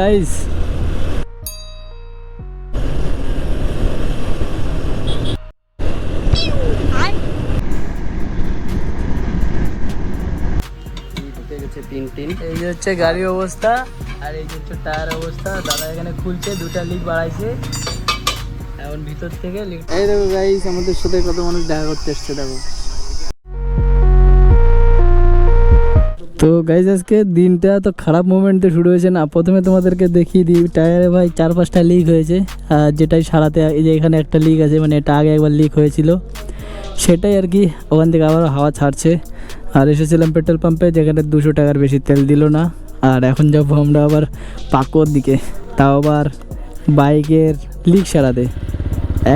Guys এই যে হচ্ছে গাড়ির অবস্থা আর এই যে হচ্ছে টায়ার অবস্থা। দাদা এখানে খুলছে, দুটা লিক বাড়াইছে এখন ভিতর থেকে লিক। এই দেখো গাইস আমাদের সাথে কত মানুষ দেখা করতে এসছে দেখো। তো গাইজ আজকে দিনটা তো খারাপ মোমেন্টে শুরু হয়েছে না। প্রথমে তোমাদেরকে দেখিয়ে দিই, টায়ারে ভাই 4-5টা লিক হয়েছে আর যেটাই সারাতে এই যে এখানে একটা লিক আছে, মানে এটা আগে একবার লিক হয়েছিল সেটাই আর কি ওখান থেকে আবার হাওয়া ছাড়ছে। আর এসেছিলাম পেট্রোল পাম্পে, যেখানে 200 টাকার বেশি তেল দিল না। আর এখন যাবো আমরা আবার পাকুয়ার দিকে, তাও আবার বাইকের লিক সারাতে।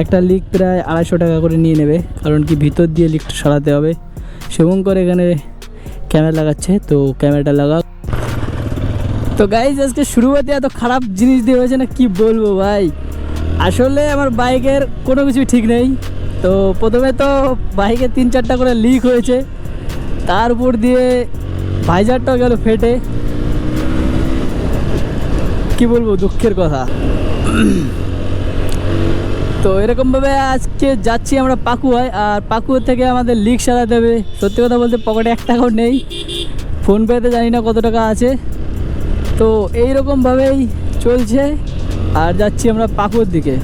একটা লিক প্রায় 250 টাকা করে নিয়ে নেবে, কারণ কি ভিতর দিয়ে লিকটা সারাতে হবে। সেবং করে এখানে ক্যামেরা লাগাচ্ছে, তো ক্যামেরাটা লাগাও। তো গাইজ আজকে শুরুতে এত খারাপ জিনিস দিয়ে হয়েছে না, কি বলবো ভাই। আসলে আমার বাইকের কোনো কিছু ঠিক নেই। তো প্রথমে তো বাইকে 3-4টা করে লিক হয়েছে, তার উপর দিয়ে ভাইজারটাও গেল ফেটে। কি বলবো, দুঃখের কথা। তো এরকমভাবে আজকে যাচ্ছি আমরা পাকুয়ায়, আর পাকুয়া থেকে আমাদের লিক সারাতে হবে। সত্যি কথা বলতে পকেটে 1 টাকাও নেই, ফোনপেতে জানি না কত টাকা আছে। তো এইরকমভাবেই চলছে আর যাচ্ছি আমরা পাকুয়ার দিকে।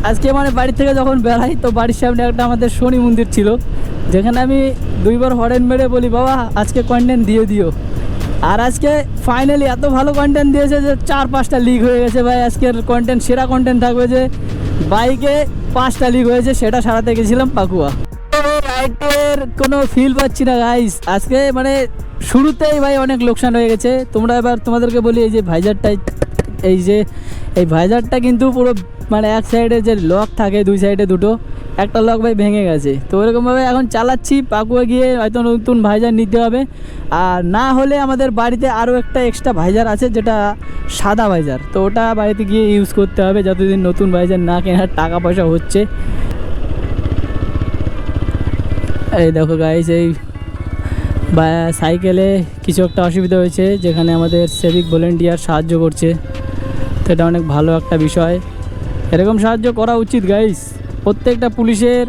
আজকে মানে বাড়ি থেকে যখন বেড়াই, তো বাড়ির সামনে একটা আমাদের শনি মন্দির ছিল, যেখানে আমি 2বার হরেন মেরে বলি বাবা আজকে কন্টেন্ট দিয়ে দিও। আর আজকে ফাইনালি এত ভালো কন্টেন্ট দিয়েছে যে 4-5টা লিক হয়ে গেছে ভাই। আজকের কন্টেন্ট সেরা কন্টেন্ট থাকবে যে বাইকে 5টা লিক হয়েছে, সেটা সারাতে গেছিলাম পাকুয়া। রাইডের কোনো ফিল পাচ্ছি না গাইস আজকে, মানে শুরুতেই ভাই অনেক লোকসান হয়ে গেছে। তোমরা এবার তোমাদেরকে বলি, এই যে ভাইজারটাই, এই ভাইজারটা কিন্তু পুরো মানে এক সাইডে যে লক থাকে, 2 সাইডে দুটো, একটা লক ভাই ভেঙে গেছে। তো এরকমভাবে এখন চালাচ্ছি, পাকুয়া গিয়ে হয়তো নতুন ভাইজার নিতে হবে। আর না হলে আমাদের বাড়িতে আরও একটা এক্সট্রা ভাইজার আছে, যেটা সাদা ভাইজার, তো ওটা বাড়িতে গিয়ে ইউজ করতে হবে যতদিন নতুন ভাইজার না কেনার টাকা পয়সা হচ্ছে। এই দেখো গাইস, এই সাইকেলে কিছু একটা অসুবিধা হয়েছে, যেখানে আমাদের সিভিক ভলেন্টিয়ার সাহায্য করছে। তো এটা অনেক ভালো একটা বিষয়, এরকম সাহায্য করা উচিত গাইস। প্রত্যেকটা পুলিশের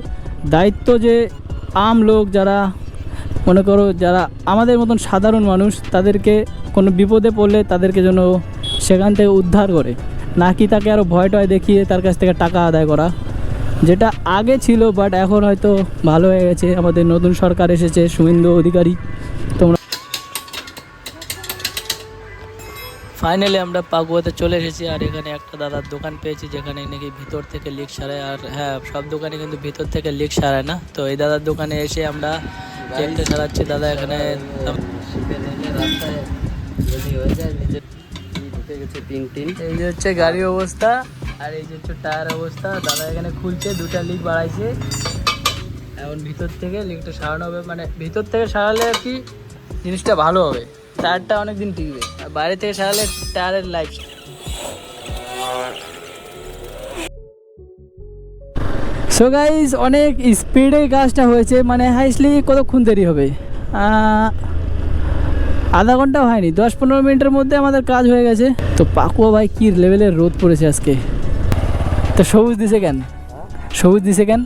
দায়িত্ব যে আম লোক যারা মনে করো, যারা আমাদের মতন সাধারণ মানুষ, তাদেরকে কোনো বিপদে পড়লে তাদেরকে যেন সেখান থেকে উদ্ধার করে, নাকি তাকে আরও ভয় টয় দেখিয়ে তার কাছ থেকে টাকা আদায় করা, যেটা আগে ছিল। বাট এখন হয়তো ভালো হয়ে গেছে, আমাদের নতুন সরকার এসেছে, শুভেন্দু অধিকারী। তোমরা ফাইনালি আমরা পাকুয়াতে চলে এসেছি, আর এখানে একটা দাদার দোকান পেয়েছি, যেখানে নাকি ভিতর থেকে লিক সারায়। আর হ্যাঁ, সব দোকানে কিন্তু ভিতর থেকে লিক সারায় না। তো এই দাদার দোকানে এসে আমরা লিকটা সারাচ্ছি। দাদা এখানে এই যে হচ্ছে গাড়ির অবস্থা আর এই যে হচ্ছে টায়ার অবস্থা। দাদা এখানে খুলছে, 2টা লিক বাড়াইছে, এখন ভিতর থেকে লিকটা সারানো হবে। মানে ভিতর থেকে সারালে আর কি জিনিসটা ভালো হবে, টায়ারটা অনেক দিন টিকবে। আর বাইরে থেকে সারালে টায়ারের লাইফ। সো গাইজ অনেক স্পিডে কাজটা হয়েছে, মানে হাইস্টলি কতক্ষণ দেরি হবে, আধা ঘন্টাও হয়নি, 10-15 মিনিটের মধ্যে আমাদের কাজ হয়ে গেছে। তো পাকুয়া ভাই কি লেভেলের রোদ পড়েছে আজকে। তো সবুজ দিছে কেন, সবুজ দিছে কেন?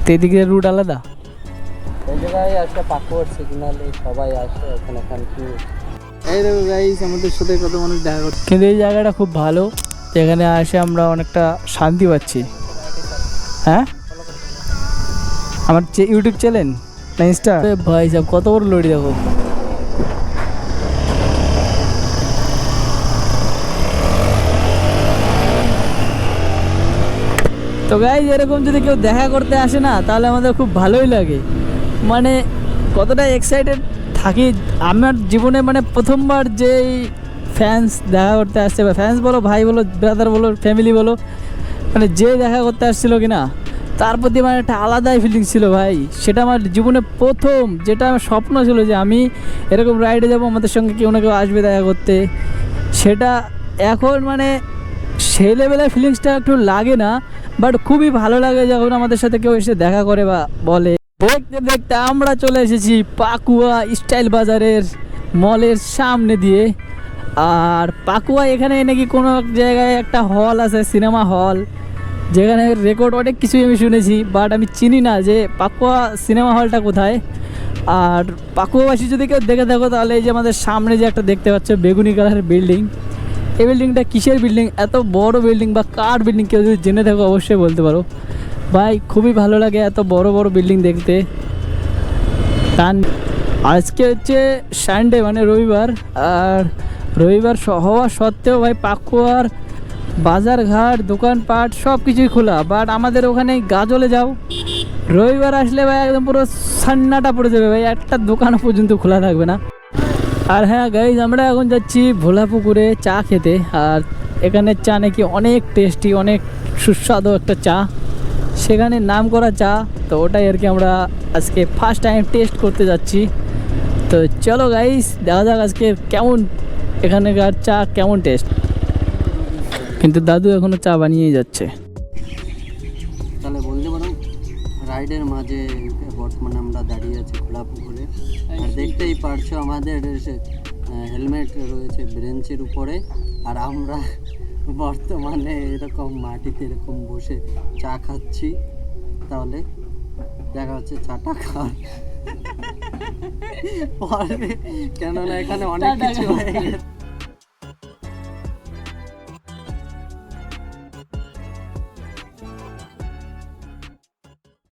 তো এদিকে রুট আলাদা, এই জায়গায় একটা পাকুয়ার সিগনালে সবাই আসে ওখানে। এই দেখো গাইস আমাদের সাথে কত মানুষ দেখা করছে, কিন্তু এই জায়গাটা খুব ভালো, এখানে আসে আমরা অনেকটা শান্তি পাচ্ছি। হ্যাঁ, আমার ইউটিউব চ্যানেল না ইনস্টা ভাই সব কত বড় লড়ি দেখো। তো গাইস এরকম যদি কেউ দেখা করতে আসে না, তাহলে আমাদের খুব ভালোই লাগে, মানে কতটা এক্সাইটেড থাকি। আমার জীবনে মানে প্রথমবার যেই ফ্যান্স দেখা করতে আসছে, বা ফ্যান্স বলো, ভাই বলো, ব্রাদার বলো, ফ্যামিলি বলো, মানে যে দেখা করতে আসছিল কি না, তার প্রতি মানে একটা আলাদাই ফিলিংস ছিল ভাই। সেটা আমার জীবনে প্রথম, যেটা আমার স্বপ্ন ছিল যে আমি এরকম রাইডে যাব, আমাদের সঙ্গে কেউ না কেউ আসবে দেখা করতে। সেটা এখন মানে সেই লেভেলের ফিলিংসটা একটু লাগে না, বাট খুবই ভালো লাগে যখন আমাদের সাথে কেউ এসে দেখা করে বা বলে দেখতে দেখতে আমরা চলে এসেছি পাকুয়া স্টাইল বাজারের মলের সামনে দিয়ে। আর পাকুয়া এখানে নাকি কোনো এক জায়গায় একটা হল আছে, সিনেমা হল, যেখানে রেকর্ড অনেক কিছুই আমি শুনেছি, বাট আমি চিনি না যে পাকুয়া সিনেমা হলটা কোথায়। আর পাকুয়াবাসী যদি কেউ দেখে থাকো তাহলে এই যে আমাদের সামনে যে একটা দেখতে পাচ্ছ বেগুনি কালারের বিল্ডিং, এই বিল্ডিংটা কিসের বিল্ডিং, এত বড় বিল্ডিং বা কার বিল্ডিং, কেউ যদি জেনে থাকো অবশ্যই বলতে পারো ভাই। খুবই ভালো লাগে এত বড় বড় বিল্ডিং দেখতে। তার আজকে হচ্ছে সানডে মানে রবিবার, আর রবিবার হওয়া সত্ত্বেও ভাই পাকুয়ার বাজারঘাট দোকানপাট সব কিছুই খোলা। বাট আমাদের ওখানে গাজলে যাও, রবিবার আসলে ভাই একদম পুরো সান্নাটা পড়ে যাবে ভাই, একটা দোকানও পর্যন্ত খোলা থাকবে না। আর হ্যাঁ গাইজ, আমরা এখন যাচ্ছি ভোলাপুকুরে চা খেতে। আর এখানের চা নাকি অনেক টেস্টি, অনেক সুস্বাদু একটা চা, সেখানে নাম করা চা। তো ওটাই আর কি আমরা আজকে ফার্স্ট টাইম টেস্ট করতে যাচ্ছি। তো চলো গাইস, দেখা যাক আজকে কেমন এখানকার চা, কেমন টেস্ট। কিন্তু দাদু এখনো চা বানিয়েই যাচ্ছে। তাহলে বলতে পারো রাইডের মাঝে বর্তমানে আমরা দাঁড়িয়ে আছি ভোলাপুকুরে। আর দেখতেই পারছো আমাদের হেলমেট রয়েছে ব্রেঞ্চের উপরে, আর আমরা বর্তমানে এরকম মাটিতে এরকম বসে চা খাচ্ছি। তাহলে দেখা হচ্ছে চাটা খাওয়ার পরে, কেননা এখানে অনেক কিছু হয়ে গেছে।